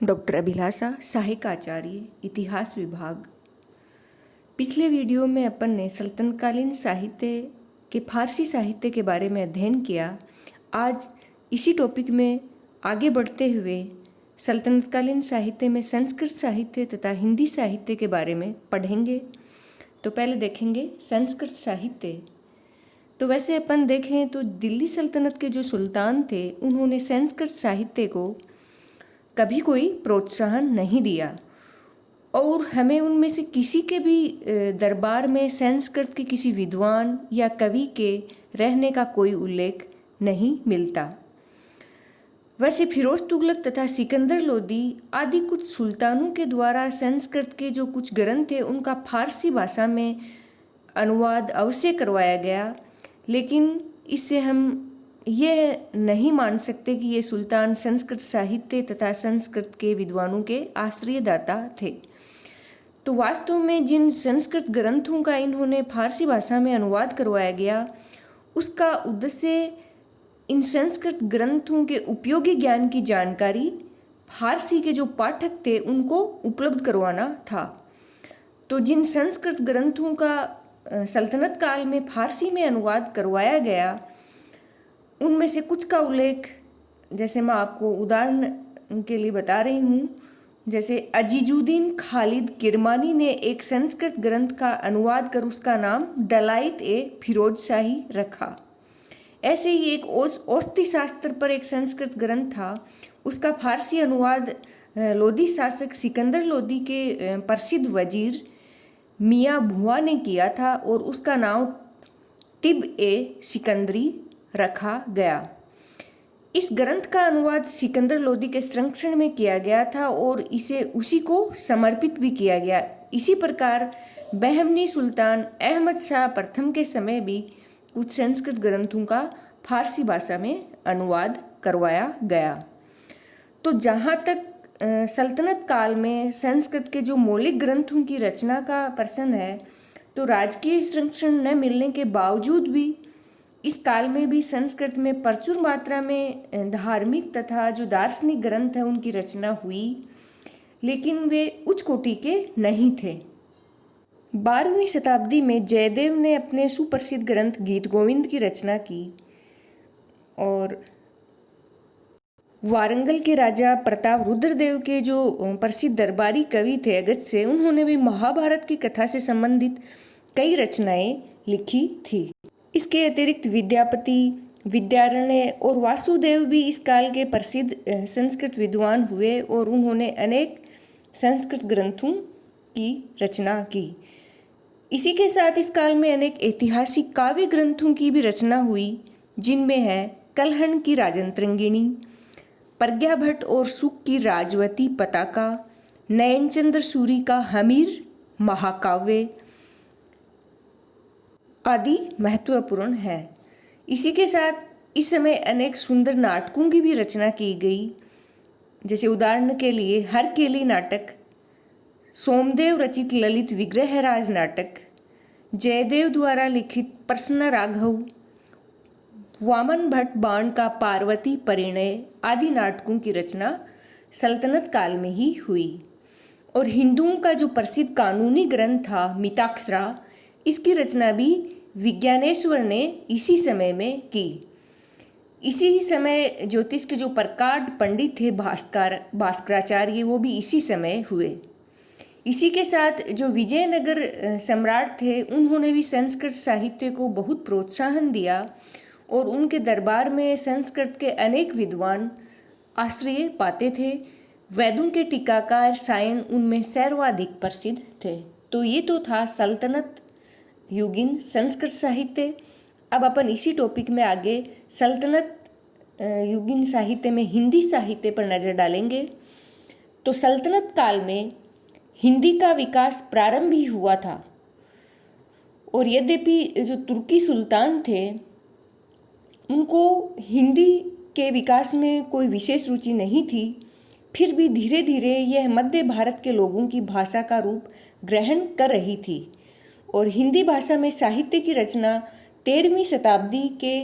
Doctor अभिलाषा सहायक आचार्य, इतिहास विभाग। पिछले वीडियो में अपन ने सल्तनतकालीन साहित्य के फारसी साहित्य के बारे में अध्ययन किया। आज इसी टॉपिक में आगे बढ़ते हुए सल्तनतकालीन साहित्य में संस्कृत साहित्य तथा हिंदी साहित्य के बारे में पढ़ेंगे। तो पहले देखेंगे संस्कृत साहित्य। तो वैसे अपन देखें तो दिल्ली सल्तनत के जो सुल्तान थे उन्होंने संस्कृत साहित्य को कभी कोई प्रोत्साहन नहीं दिया और हमें उनमें से किसी के भी दरबार में संस्कृत के किसी विद्वान या कवि के रहने का कोई उल्लेख नहीं मिलता। वैसे फिरोज तुगलक तथा सिकंदर लोदी आदि कुछ सुल्तानों के द्वारा संस्कृत के जो कुछ ग्रंथ थे उनका फारसी भाषा में अनुवाद अवश्य करवाया गया, लेकिन इससे हम यह नहीं मान सकते कि ये सुल्तान संस्कृत साहित्य तथा संस्कृत के विद्वानों के आश्रयदाता थे। तो वास्तव में जिन संस्कृत ग्रंथों का इन्होंने फारसी भाषा में अनुवाद करवाया गया, उसका उद्देश्य इन संस्कृत ग्रंथों के उपयोगी ज्ञान की जानकारी फारसी के जो पाठक थे उनको उपलब्ध करवाना था। तो जिन संस्कृत ग्रंथों का सल्तनत काल में फारसी में अनुवाद करवाया गया, उनमें से कुछ का उल्लेख जैसे मैं आपको उदाहरण के लिए बता रही हूँ। जैसे अजीजुद्दीन खालिद किरमानी ने एक संस्कृत ग्रंथ का अनुवाद कर उसका नाम दलाइत ए फिरोज शाही रखा। ऐसे ही एक औषधि शास्त्र पर एक संस्कृत ग्रंथ था, उसका फारसी अनुवाद लोदी शासक सिकंदर लोदी के प्रसिद्ध वजीर मियाँ भुआ ने किया था और उसका नाम तिब ए सिकंदरी रखा गया। इस ग्रंथ का अनुवाद सिकंदर लोदी के संरक्षण में किया गया था और इसे उसी को समर्पित भी किया गया। इसी प्रकार बहमनी सुल्तान अहमद शाह प्रथम के समय भी कुछ संस्कृत ग्रंथों का फारसी भाषा में अनुवाद करवाया गया। तो जहाँ तक सल्तनत काल में संस्कृत के जो मौलिक ग्रंथों की रचना का प्रश्न है, तो राजकीय संरक्षण न मिलने के बावजूद भी इस काल में भी संस्कृत में प्रचुर मात्रा में धार्मिक तथा जो दार्शनिक ग्रंथ हैं उनकी रचना हुई, लेकिन वे उच्च कोटि के नहीं थे। 12वीं शताब्दी में जयदेव ने अपने सुप्रसिद्ध ग्रंथ गीत गोविंद की रचना की और वारंगल के राजा प्रताप रुद्रदेव के जो प्रसिद्ध दरबारी कवि थे अगस्त्य, उन्होंने भी महाभारत की कथा से संबंधित कई रचनाएं लिखी थी। इसके अतिरिक्त विद्यापति, विद्यारण्य और वासुदेव भी इस काल के प्रसिद्ध संस्कृत विद्वान हुए और उन्होंने अनेक संस्कृत ग्रंथों की रचना की। इसी के साथ इस काल में अनेक ऐतिहासिक काव्य ग्रंथों की भी रचना हुई, जिनमें है कलहण की राजंतरंगिणी, प्रज्ञा भट्ट और सुक की राजवती पताका, नयनचंद्र सूरी का हमीर महाकाव्य आदि महत्वपूर्ण है। इसी के साथ इस समय अनेक सुंदर नाटकों की भी रचना की गई। जैसे उदाहरण के लिए हरकेली नाटक, सोमदेव रचित ललित विग्रहराज नाटक, जयदेव द्वारा लिखित प्रश्न राघव, वामन भट्ट बाण का पार्वती परिणय आदि नाटकों की रचना सल्तनत काल में ही हुई। और हिंदुओं का जो प्रसिद्ध कानूनी ग्रंथ था मिताक्षरा, इसकी रचना भी विज्ञानेश्वर ने इसी समय में की। इसी समय ज्योतिष के जो प्रकांड पंडित थे भास्कराचार्य, वो भी इसी समय हुए। इसी के साथ जो विजयनगर सम्राट थे उन्होंने भी संस्कृत साहित्य को बहुत प्रोत्साहन दिया और उनके दरबार में संस्कृत के अनेक विद्वान आश्रय पाते थे। वेदों के टीकाकार सायन उनमें सर्वाधिक प्रसिद्ध थे। तो ये तो था सल्तनत युगीन संस्कृत साहित्य। अब अपन इसी टॉपिक में आगे सल्तनत युगीन साहित्य में हिंदी साहित्य पर नज़र डालेंगे। तो सल्तनत काल में हिंदी का विकास प्रारंभ ही हुआ था और यद्यपि जो तुर्की सुल्तान थे उनको हिंदी के विकास में कोई विशेष रुचि नहीं थी, फिर भी धीरे धीरे यह मध्य भारत के लोगों की भाषा का रूप ग्रहण कर रही थी और हिंदी भाषा में साहित्य की रचना 13वीं शताब्दी के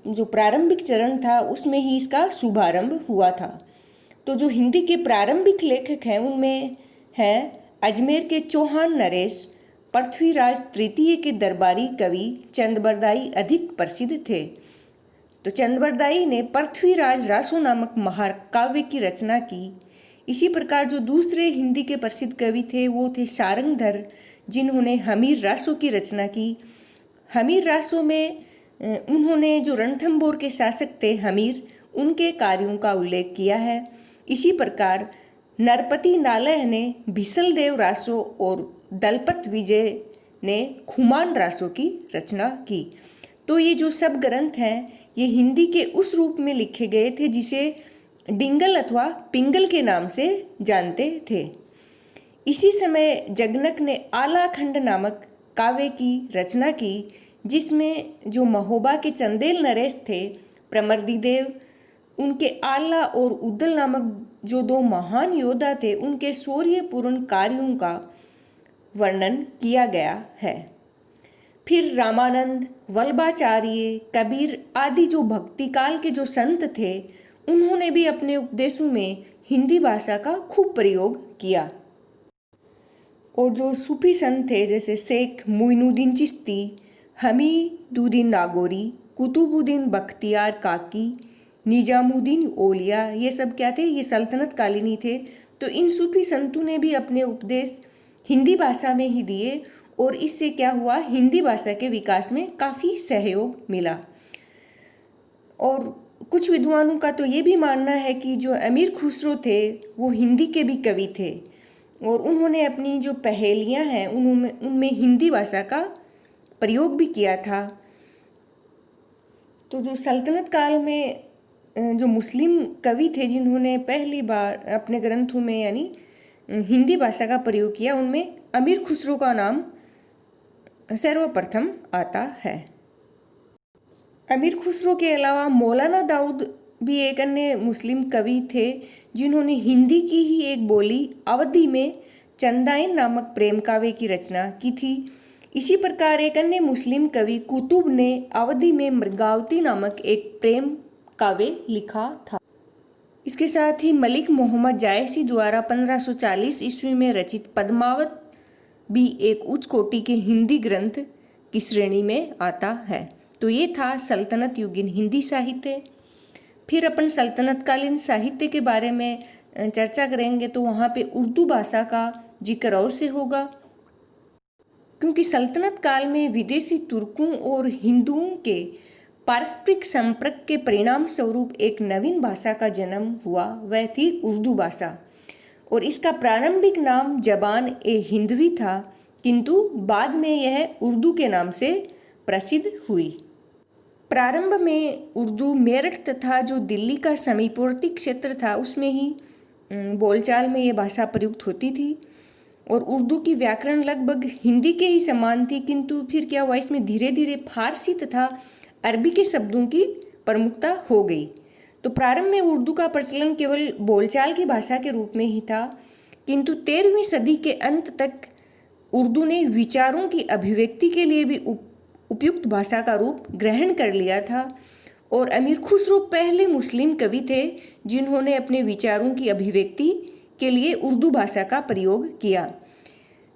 जो प्रारंभिक चरण था उसमें ही इसका शुभारंभ हुआ था। तो जो हिंदी के प्रारंभिक लेखक हैं उनमें हैं अजमेर के चौहान नरेश, पृथ्वीराज तृतीय के दरबारी कवि चंदबरदाई अधिक प्रसिद्ध थे। तो चंदबरदाई ने पृथ्वीराज रासो नामक महाकाव्य की रचना की। इसी प्रकार जो दूसरे हिंदी के प्रसिद्ध कवि थे वो थे सारंगधर, जिन्होंने हमीर रासो की रचना की। हमीर रासो में उन्होंने जो रणथंभौर के शासक थे हमीर, उनके कार्यों का उल्लेख किया है। इसी प्रकार नरपति नालह ने भिसलदेव रासो और दलपत विजय ने खुमान रासो की रचना की। तो ये जो सब ग्रंथ हैं ये हिंदी के उस रूप में लिखे गए थे जिसे डिंगल अथवा पिंगल के नाम से जानते थे। इसी समय जगनक ने आलाखंड नामक काव्य की रचना की, जिसमें जो महोबा के चंदेल नरेश थे प्रमर्दिदेव, उनके आला और उद्दल नामक जो दो महान योद्धा थे उनके शौर्यपूर्ण कार्यों का वर्णन किया गया है। फिर रामानंद, वल्लभाचार्य, कबीर आदि जो भक्ति काल के जो संत थे उन्होंने भी अपने उपदेशों में हिंदी भाषा का खूब प्रयोग किया। और जो सूफी संत थे जैसे शेख मोइनुद्दीन चिश्ती, हमीदुद्दीन नागौरी, कुतुबुद्दीन बख्तियार काकी, निजामुद्दीन औलिया, ये सब क्या थे, ये सल्तनत कालीन ही थे। तो इन सूफी संतों ने भी अपने उपदेश हिंदी भाषा में ही दिए और इससे क्या हुआ, हिंदी भाषा के विकास में काफ़ी सहयोग मिला। और कुछ विद्वानों का तो ये भी मानना है कि जो अमीर खुसरो थे वो हिंदी के भी कवि थे और उन्होंने अपनी जो पहेलियाँ हैं उनमें हिंदी भाषा का प्रयोग भी किया था। तो जो सल्तनत काल में जो मुस्लिम कवि थे जिन्होंने पहली बार अपने ग्रंथों में यानी हिंदी भाषा का प्रयोग किया, उनमें अमीर खुसरो का नाम सर्वप्रथम आता है। अमीर खुसरो के अलावा मौलाना दाऊद भी एक अन्य मुस्लिम कवि थे जिन्होंने हिंदी की ही एक बोली अवधी में चंदाइन नामक प्रेम काव्य की रचना की थी। इसी प्रकार एक अन्य मुस्लिम कवि कुतुब ने अवधी में मृगावती नामक एक प्रेम काव्य लिखा था। इसके साथ ही मलिक मोहम्मद जायसी द्वारा 1540 ईस्वी में रचित पद्मावत भी एक उच्च कोटि के हिंदी ग्रंथ की श्रेणी में आता है। तो ये था सल्तनत युगीन हिंदी साहित्य। फिर अपन सल्तनतकालीन साहित्य के बारे में चर्चा करेंगे तो वहाँ पे उर्दू भाषा का जिक्र और से होगा, क्योंकि सल्तनत काल में विदेशी तुर्कों और हिंदुओं के पारस्परिक संपर्क के परिणाम स्वरूप एक नवीन भाषा का जन्म हुआ, वह थी उर्दू भाषा। और इसका प्रारंभिक नाम जबान ए हिंदवी था, किंतु बाद में यह उर्दू के नाम से प्रसिद्ध हुई। प्रारंभ में उर्दू मेरठ तथा जो दिल्ली का समीपवर्ती क्षेत्र था उसमें ही बोलचाल में ये भाषा प्रयुक्त होती थी और उर्दू की व्याकरण लगभग हिंदी के ही समान थी, किंतु फिर क्या हुआ, इसमें धीरे धीरे फारसी तथा अरबी के शब्दों की प्रमुखता हो गई। तो प्रारंभ में उर्दू का प्रचलन केवल बोलचाल की भाषा के रूप में ही था, किंतु 13वीं सदी के अंत तक उर्दू ने विचारों की अभिव्यक्ति के लिए भी उपयुक्त भाषा का रूप ग्रहण कर लिया था। और अमीर खुसरो पहले मुस्लिम कवि थे जिन्होंने अपने विचारों की अभिव्यक्ति के लिए उर्दू भाषा का प्रयोग किया।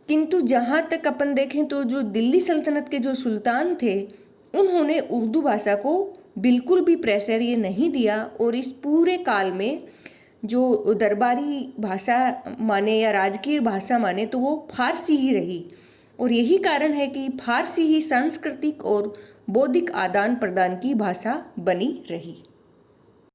किंतु जहाँ तक अपन देखें तो जो दिल्ली सल्तनत के जो सुल्तान थे उन्होंने उर्दू भाषा को बिल्कुल भी प्राचुर्य नहीं दिया और इस पूरे काल में जो दरबारी भाषा माने या राजकीय भाषा माने तो वो फारसी ही रही। और यही कारण है कि फारसी ही सांस्कृतिक और बौद्धिक आदान प्रदान की भाषा बनी रही।